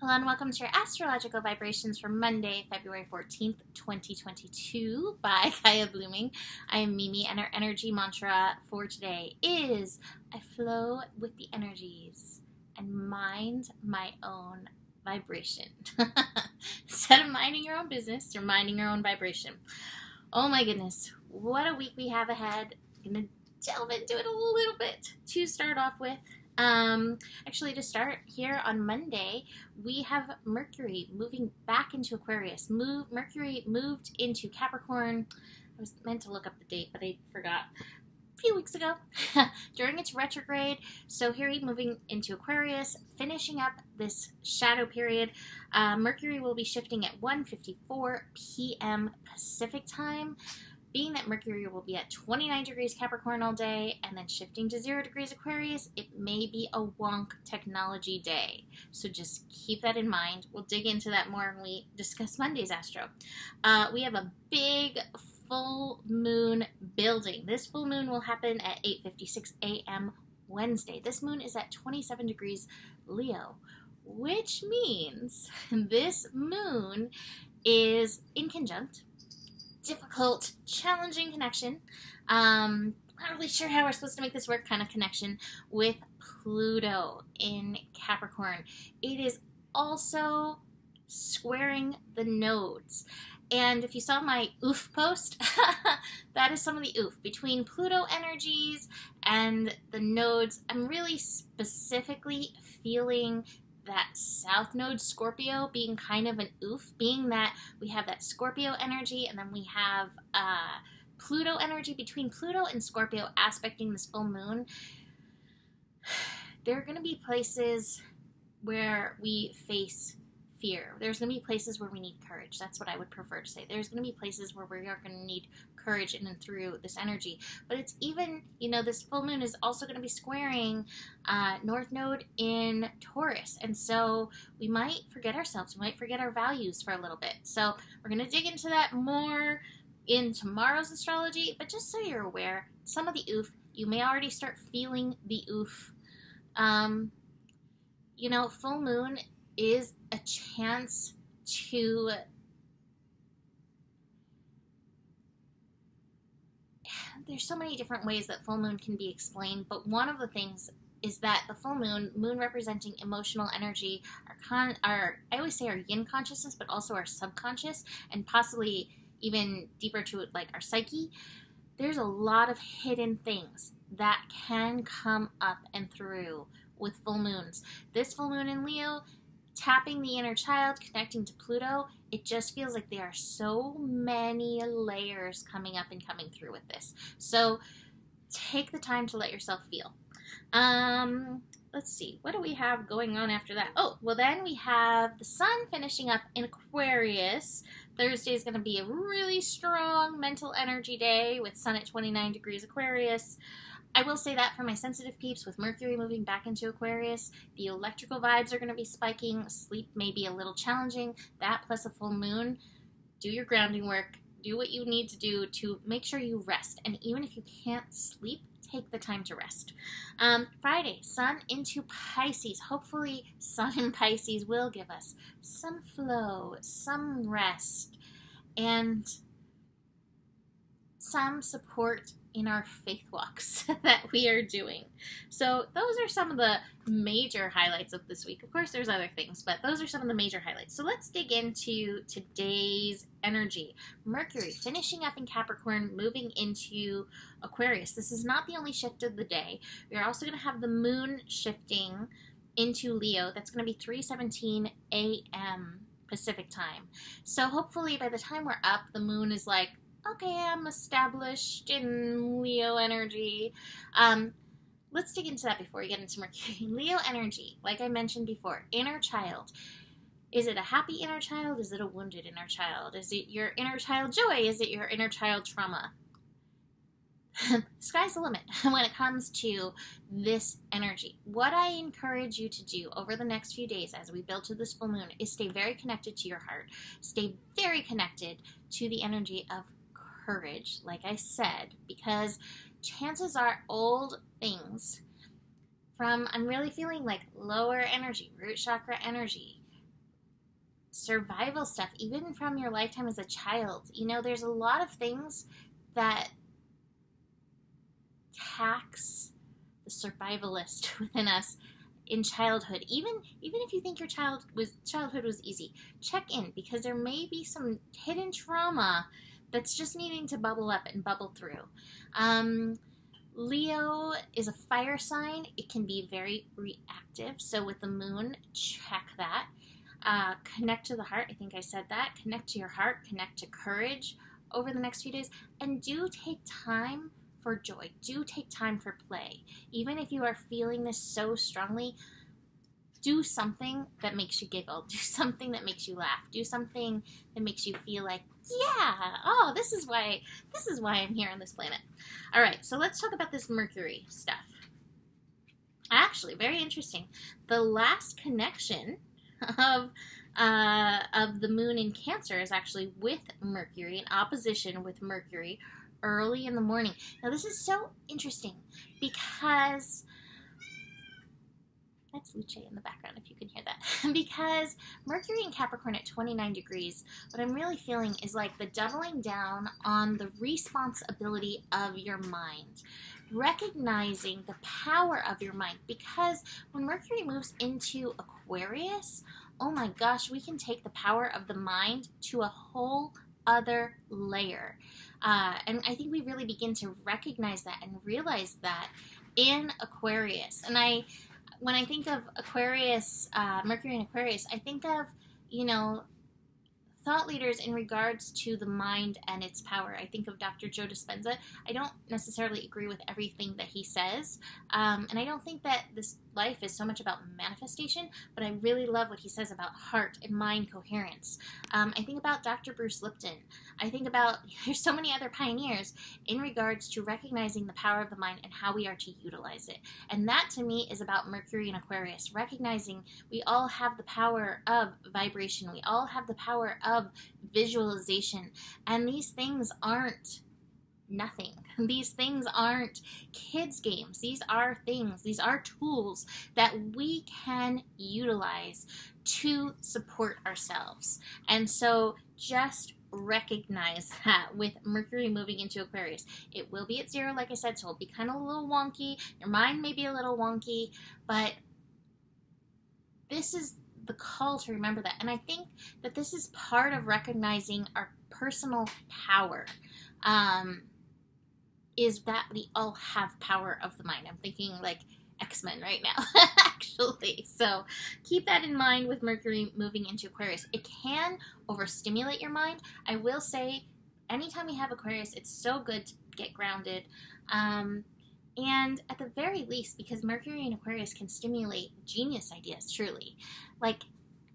Hello and welcome to your astrological vibrations for Monday, February 14th, 2022 by Gaia Blooming. I am Mimi and our energy mantra for today is I flow with the energies and mind my own vibration. Instead of minding your own business, you're minding your own vibration. Oh my goodness, what a week we have ahead. I'm going to delve into it a little bit to start off with. Actually, to start here on Monday, we have Mercury moving back into Aquarius. Mercury moved into Capricorn. I was meant to look up the date, but I forgot. A few weeks ago during its retrograde. So here he's moving into Aquarius, finishing up this shadow period. Mercury will be shifting at 1:54 p.m. Pacific time. Being that Mercury will be at 29 degrees Capricorn all day and then shifting to 0 degrees Aquarius, it may be a wonk technology day. So just keep that in mind. We'll dig into that more when we discuss Monday's astro. We have a big full moon building. This full moon will happen at 8:56 a.m. Wednesday. This moon is at 27 degrees Leo, which means this moon is in conjunct difficult, challenging connection. Not really sure how we're supposed to make this work kind of connection with Pluto in Capricorn. It is also squaring the nodes. And if you saw my oof post, that is some of the oof between Pluto energies and the nodes. I'm really specifically feeling that South Node Scorpio being kind of an oof, being that we have that Scorpio energy and then we have Pluto energy. Between Pluto and Scorpio aspecting this full moon, there are going to be places where we face fear. There's going to be places where we need courage. That's what I would prefer to say. There's going to be places where we are going to need courage in and through this energy. But it's even, this full moon is also going to be squaring North Node in Taurus. And so we might forget ourselves. We might forget our values for a little bit. So we're going to dig into that more in tomorrow's astrology. But just so you're aware, some of the oof, you may already start feeling the oof. Full moon is a chance to there's so many different ways that full moon can be explained, but one of the things is that the full moon representing emotional energy, I always say our yin consciousness, but also our subconscious, and possibly even deeper to it, like our psyche. There's a lot of hidden things that can come up and through with full moons. This full moon in Leo, tapping the inner child, connecting to Pluto, it just feels like there are so many layers coming up and coming through with this. So take the time to let yourself feel. Let's see, what do we have going on after that? Oh, well then we have the sun finishing up in Aquarius. Thursday is going to be a really strong mental energy day with sun at 29 degrees Aquarius. I will say that for my sensitive peeps, with Mercury moving back into Aquarius, the electrical vibes are going to be spiking. Sleep may be a little challenging. That plus a full moon. Do your grounding work. Do what you need to do to make sure you rest. And even if you can't sleep, take the time to rest. Friday, sun into Pisces. Hopefully, sun in Pisces will give us some flow, some rest, and some support in our faith walks that we are doing. So those are some of the major highlights of this week. Of course, there's other things, but those are some of the major highlights. So let's dig into today's energy. Mercury finishing up in Capricorn, moving into Aquarius. This is not the only shift of the day. We are also going to have the moon shifting into Leo. That's going to be 3:17 a.m. Pacific time. So hopefully by the time we're up, the moon is like, okay, I'm established in Leo energy. Let's dig into that before we get into Mercury. Leo energy, like I mentioned before, inner child. Is it a happy inner child? Is it a wounded inner child? Is it your inner child joy? Is it your inner child trauma? Sky's the limit when it comes to this energy. What I encourage you to do over the next few days as we build to this full moon is stay very connected to your heart. Stay very connected to the energy of courage, like I said, because chances are old things from, I'm really feeling like lower energy, root chakra energy, survival stuff, even from your lifetime as a child. You know, there's a lot of things that tax the survivalist within us in childhood. Even if you think your childhood was easy, check in, because there may be some hidden trauma that's just needing to bubble up and bubble through. Leo is a fire sign. It can be very reactive. So with the moon, check that. Connect to the heart. I think I said that. Connect to your heart. Connect to courage over the next few days. And do take time for joy. Do take time for play. Even if you are feeling this so strongly, do something that makes you giggle. Do something that makes you laugh. Do something that makes you feel like, yeah, oh, this is why I'm here on this planet. All right, so let's talk about this Mercury stuff. Actually, very interesting. The last connection of the moon in Cancer is actually with Mercury, in opposition with Mercury, early in the morning. Now, this is so interesting because that's Luce in the background, if you can hear that. Because Mercury in Capricorn at 29 degrees, what I'm really feeling is like the doubling down on the responsibility of your mind. Recognizing the power of your mind. Because when Mercury moves into Aquarius, oh my gosh, we can take the power of the mind to a whole other layer. And I think we really begin to recognize that and realize that in Aquarius. And when I think of Aquarius, Mercury in Aquarius, I think of, you know, thought leaders in regards to the mind and its power. I think of Dr. Joe Dispenza. I don't necessarily agree with everything that he says, and I don't think that this life is so much about manifestation, but I really love what he says about heart and mind coherence. I think about Dr. Bruce Lipton. I think about, there's so many other pioneers in regards to recognizing the power of the mind and how we are to utilize it. And that, to me, is about Mercury and Aquarius, recognizing we all have the power of vibration. We all have the power of visualization. And these things aren't nothing. These things aren't kids' games. These are things, these are tools that we can utilize to support ourselves. And so just recognize that with Mercury moving into Aquarius. It will be at 0, like I said, so it'll be kind of a little wonky. Your mind may be a little wonky, but this is the call to remember that. And I think that this is part of recognizing our personal power. Is that we all have power of the mind. I'm thinking like X-Men right now, actually. So keep that in mind with Mercury moving into Aquarius. It can overstimulate your mind. I will say, anytime we have Aquarius, it's so good to get grounded. And at the very least, because Mercury in Aquarius can stimulate genius ideas, truly. Like,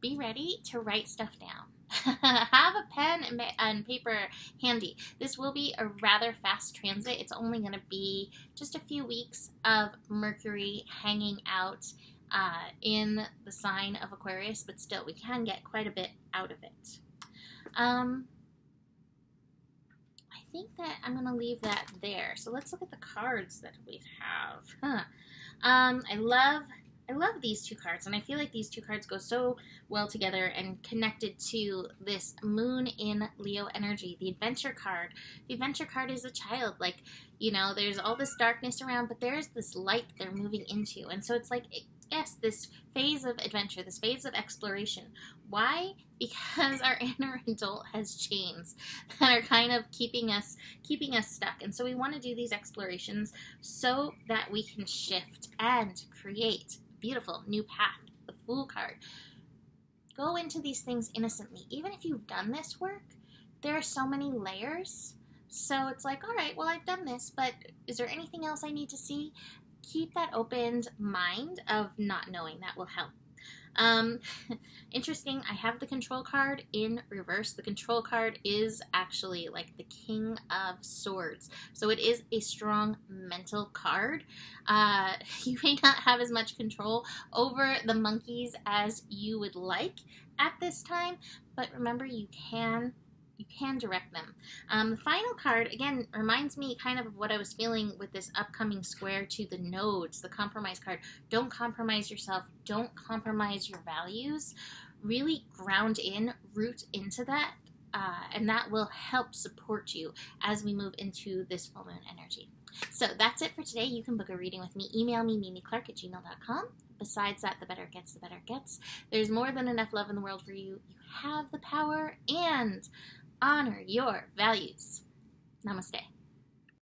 be ready to write stuff down. Have a pen and paper handy. This will be a rather fast transit. It's only going to be just a few weeks of Mercury hanging out in the sign of Aquarius, but still, we can get quite a bit out of it. I think that I'm going to leave that there. So let's look at the cards that we have. I love these two cards, and I feel like these two cards go so well together and connected to this moon in Leo energy. The adventure card. The adventure card is a child. Like, you know, there's all this darkness around, but there's this light they're moving into. And so it's like, yes, this phase of adventure, this phase of exploration. Why? Because our inner adult has chains that are kind of keeping us stuck. And so we want to do these explorations so that we can shift and create beautiful new path. The Fool card. Go into these things innocently. Even if you've done this work, there are so many layers. So it's like, all right, well, I've done this, but is there anything else I need to see? Keep that opened mind of not knowing. That will help. Interesting, I have the Control card in reverse. The Control card is actually like the King of Swords. So it is a strong mental card. You may not have as much control over the monkeys as you would like at this time, but remember, you can direct them. The final card, again, reminds me kind of what I was feeling with this upcoming square to the nodes, the compromise card. Don't compromise yourself. Don't compromise your values. really ground in, root into that, and that will help support you as we move into this full moon energy. So that's it for today. You can book a reading with me. Email me, mimiclark@gmail.com. Besides that, the better it gets, the better it gets. There's more than enough love in the world for you. You have the power, and honor your values. Namaste.